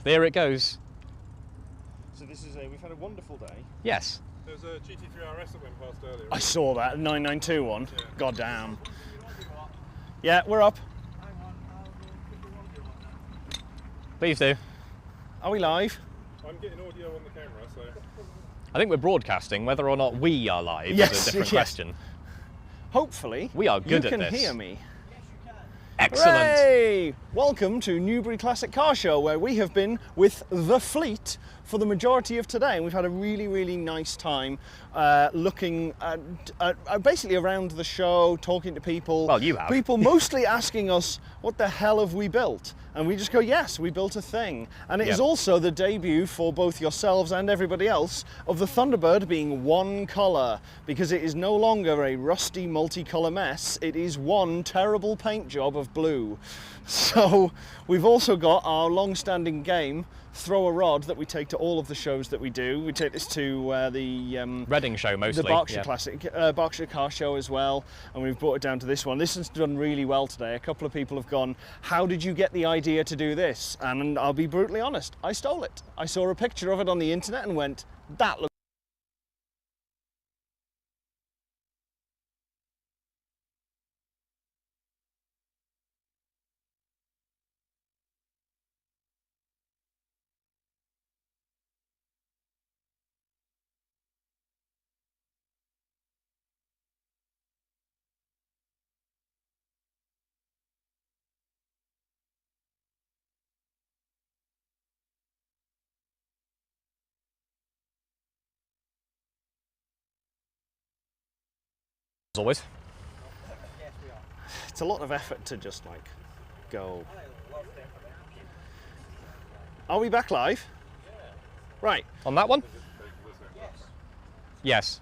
there it goes. So this is we've had a wonderful day. Yes. There was a GT3 RS that went past earlier. I saw that 992 one. Yeah. God damn. Yeah, we're up. Please do. Are we live? I'm getting audio on the camera, so... I think we're broadcasting. Whether or not we are live Yes, is a different yes. question. Hopefully, We are good you at can this. hear me. Excellent. Hooray! Welcome to Newbury Classic Car Show, where we have been with the fleet for the majority of today. And we've had a really, really nice time looking at basically around the show, talking to people. Well, you have. People mostly asking us, what the hell have we built? And we just go, yes, we built a thing. And it is Yep. also the debut for both yourselves and everybody else of the Thunderbird being one colour, because it is no longer a rusty multicolour mess. It is one terrible paint job of blue. So we've also got our long-standing game, throw a rod, that we take to all of the shows that we do. We take this to the Reading show mostly. the Berkshire yeah. Classic, Berkshire Car Show as well, and we've brought it down to this one. This has done really well today. A couple of people have gone, how did you get the idea to do this? And I'll be brutally honest, I stole it. I saw a picture of it on the internet and went, that looks... As always. It's a lot of effort to just like go. Are we back live? Right, On that one? Yes.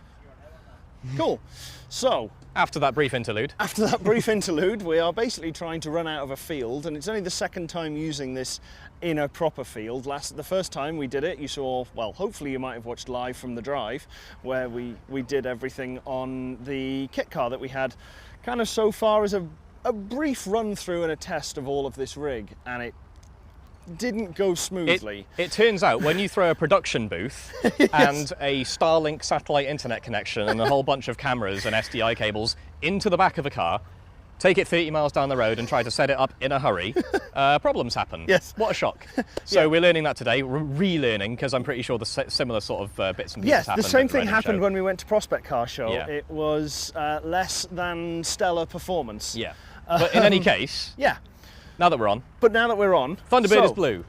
cool. So, After that brief interlude. after that brief interlude, we are basically trying to run out of a field, and it's only the second time using this in a proper field. The first time we did it, you saw, well, hopefully you might have watched live from the drive, where we did everything on the kit car that we had kind of so far as a brief run through and a test of all of this rig, and it didn't go smoothly. It turns out when you throw a production booth and a Starlink satellite internet connection and a whole bunch of cameras and SDI cables into the back of a car, take it 30 miles down the road and try to set it up in a hurry, problems happen. Yes. What a shock. So we're learning that today, relearning, because I'm pretty sure the similar sort of bits and pieces Yes, happened. the same at thing Reading happened show. when we went to Prospect Car Show. Yeah. It was less than stellar performance. Yeah. But in any case, Yeah, now that we're on, but now that we're on... Thunderbird so, is blue.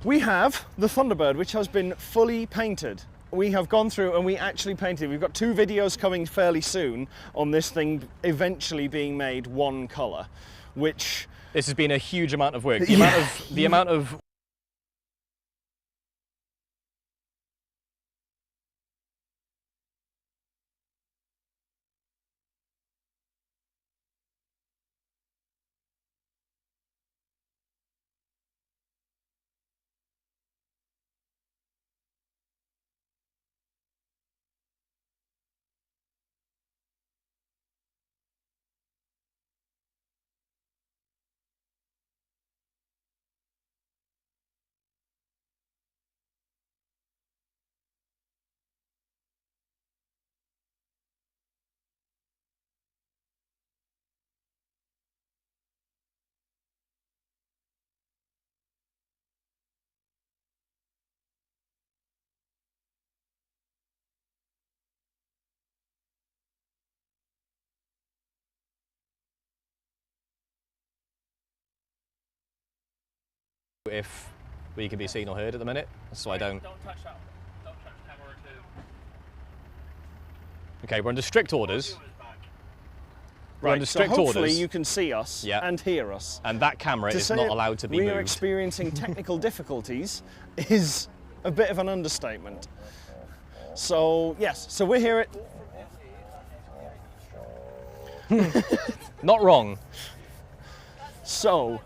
We have the Thunderbird, which has been fully painted. We have gone through and we actually painted. We've got 2 videos coming fairly soon on this thing eventually being made one colour, which... This has been a huge amount of work. Yeah. The amount of if we can be seen or heard at the minute, so I don't... Don't touch that. Don't touch camera 2. Okay, we're under strict orders. We're Right, under so strict hopefully orders. you can see us Yeah. and hear us. And that camera To is say not allowed to be we are moved. experiencing technical difficulties is a bit of an understatement. So, yes, so we're here at... Not wrong. So...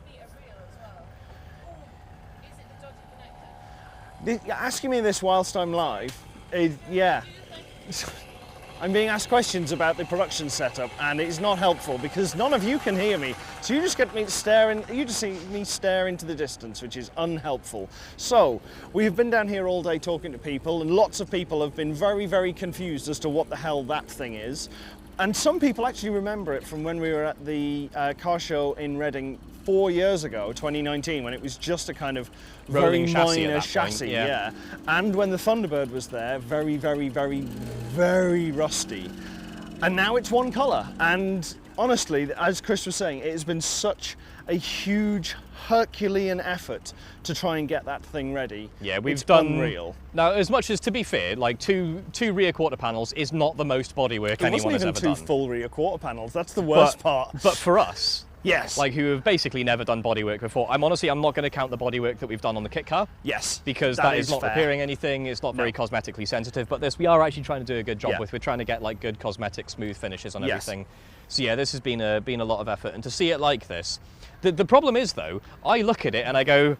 Asking me this whilst I'm live, yeah. I'm being asked questions about the production setup, and it's not helpful because none of you can hear me. So you just get me staring. You just see me stare into the distance, which is unhelpful. So we have been down here all day talking to people, and lots of people have been very, very confused as to what the hell that thing is. And some people actually remember it from when we were at the car show in Reading 4 years ago, 2019, when it was just a kind of Rolling very chassis at minor that point, chassis, yeah. And when the Thunderbird was there, very, very, very, very rusty. And now it's one colour. And honestly, as Chris was saying, it has been such a huge Herculean effort to try and get that thing ready. Yeah, we've It's done unreal. Now, as much as, to be fair, like two rear quarter panels is not the most bodywork It anyone wasn't has even ever two done. full rear quarter panels. That's the worst part. But for us, Yes. like who have basically never done bodywork before, I'm not going to count the bodywork that we've done on the kit car. Yes. Because that is not fair. repairing anything. It's not very cosmetically sensitive. But this we are actually trying to do a good job Yeah. with. We're trying to get like good cosmetic, smooth finishes on Yes. everything. So yeah, this has been a lot of effort, and to see it like this, the problem is though, I look at it and I go,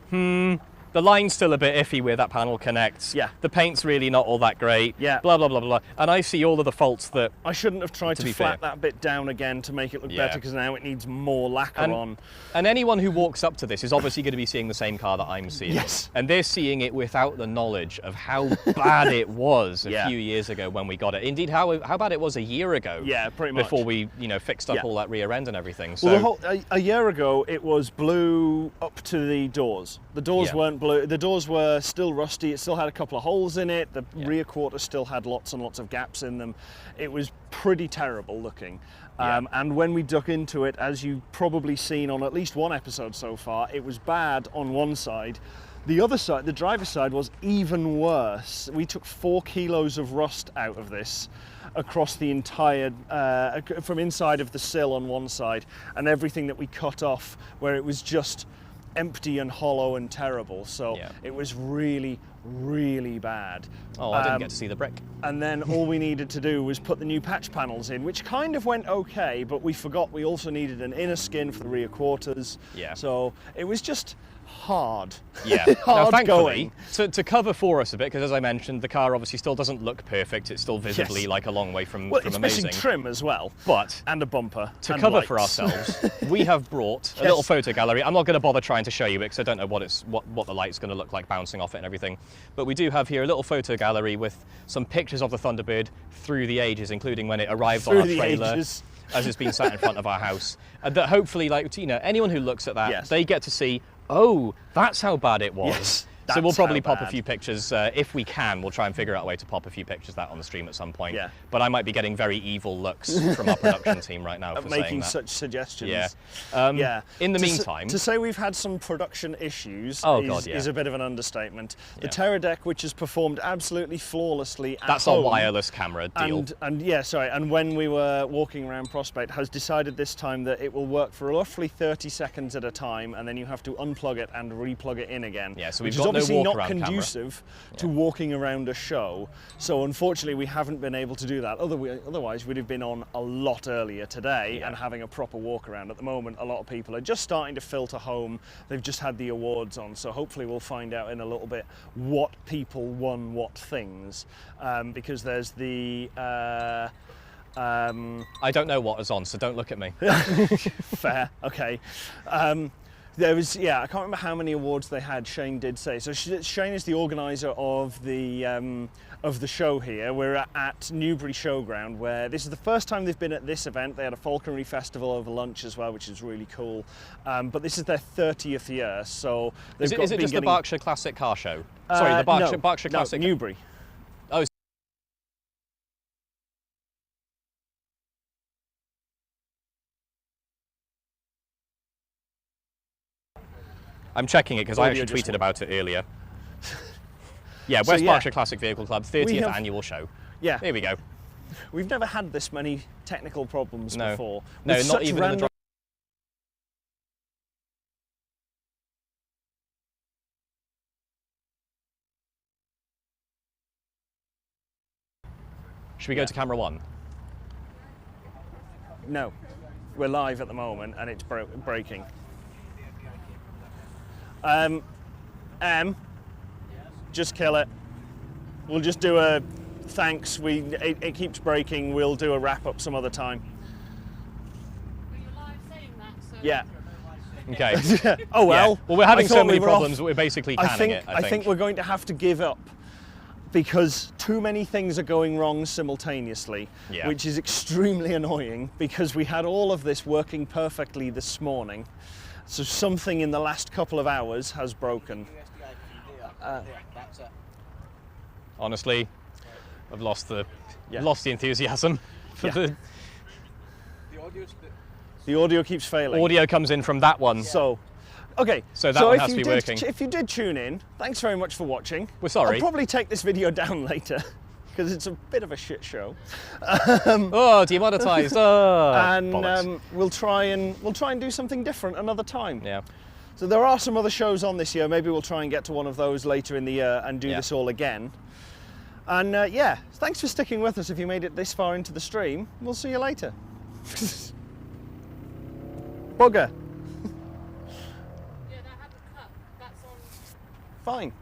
the line's still a bit iffy where that panel connects. Yeah. The paint's really not all that great. Yeah. Blah blah blah blah. And I see all of the faults that. I shouldn't have tried to be flat fair. that bit down again to make it look Yeah. better, because now it needs more lacquer on. And anyone who walks up to this is obviously going to be seeing the same car that I'm seeing. Yes. And they're seeing it without the knowledge of how bad it was a Yeah. few years ago when we got it. Indeed, how bad it was a year ago. Yeah, pretty much. Before we, fixed up Yeah. all that rear end and everything. So Well, a year ago, it was blue up to the doors. The doors Yeah. weren't blue. The doors were still rusty. It still had a couple of holes in it. The rear quarter still had lots and lots of gaps in them. It was pretty terrible looking. Yeah. And when we dug into it, as you've probably seen on at least one episode so far, it was bad on one side. The other side, the driver's side, was even worse. We took 4 kilos of rust out of this across the entire, from inside of the sill on one side, and everything that we cut off where it was just empty and hollow and terrible. So Yeah. it was really, really bad. Oh, I didn't get to see the brick. And then all we needed to do was put the new patch panels in, which kind of went okay, but we forgot we also needed an inner skin for the rear quarters. Yeah. So it was just hard. Yeah. Now, Hard thankfully, going. to cover for us a bit, because as I mentioned, the car obviously still doesn't look perfect. It's still visibly Yes. like a long way from Well, it's amazing. missing trim as well. But And a bumper. to and cover lights. for ourselves, we have brought a little photo gallery. I'm not going to bother trying to show you it because I don't know what the light's going to look like bouncing off it and everything. But we do have here a little photo gallery with some pictures of the Thunderbird through the ages, including when it arrived Through on our the trailer, ages. as it's been sat in front of our house. And that hopefully, anyone who looks at that, Yes. they get to see, oh, that's how bad it was. Yes, So we'll that's probably how pop a bad. few pictures, if we can, we'll try and figure out a way to pop a few pictures of that on the stream at some point. Yeah. But I might be getting very evil looks from our production team right now for saying Making that. such suggestions. Yeah. Yeah. In the To s- meantime, to say we've had some production issues Oh, is, God, yeah. is a bit of an understatement. The Yeah. Terra deck, which has performed absolutely flawlessly at that's home, a wireless camera deal. And when we were walking around Prospect, has decided this time that it will work for roughly 30 seconds at a time, and then you have to unplug it and replug it in again. Yeah, so which we've is got no obviously not walk-around camera. conducive to walking around a show. So unfortunately, we haven't been able to do that. Otherwise, we'd have been on a lot earlier today Yeah. and having a proper walk around. At the moment, a lot of people are just starting to filter home. They've just had the awards on, so hopefully we'll find out in a little bit what people won what things, because there's the. I don't know what is on, so don't look at me. Fair, okay. There was, I can't remember how many awards they had. Shane did say so. Shane is the organizer of the show here. We're at Newbury Showground, where this is the first time they've been at this event. They had a falconry festival over lunch as well, which is really cool. But this is their 30th year, so they've Is it just the Berkshire Classic Car Show? Sorry, the Berkshire Classic. Newbury. Oh, I'm checking it because I Audio actually just tweeted went. about it earlier. Yeah, So, West yeah. Berkshire Classic Vehicle Club, 30th have- annual show. Yeah, Here we go. we've never had this many technical problems No. before. No, With not such even in the random Should we go to camera one? No, we're live at the moment and it's breaking. Just kill it. We'll just do a thanks. It keeps breaking. We'll do a wrap up some other time. Well, you're live saying that, so... Yeah. Okay. Oh well. Yeah. Well, we're having I so thought many we were off. problems that we're basically canning it. I think we're going to have to give up because too many things are going wrong simultaneously, Yeah. which is extremely annoying because we had all of this working perfectly this morning. So something in the last couple of hours has broken. Honestly, I've lost the Yeah. enthusiasm for Yeah. the The audio keeps failing. audio comes in from that one. So, okay. So that one if has to you be did, working. If you did tune in, thanks very much for watching. We're sorry. I'll probably take this video down later because it's a bit of a shit show. Oh, demonetized. Oh, And bollocks. we'll try and do something different another time. Yeah. So there are some other shows on this year. Maybe we'll try and get to one of those later in the year and do Yeah. this all again. And yeah, thanks for sticking with us. If you made it this far into the stream, we'll see you later. Bugger. Yeah, that had the cut. That's on... Fine.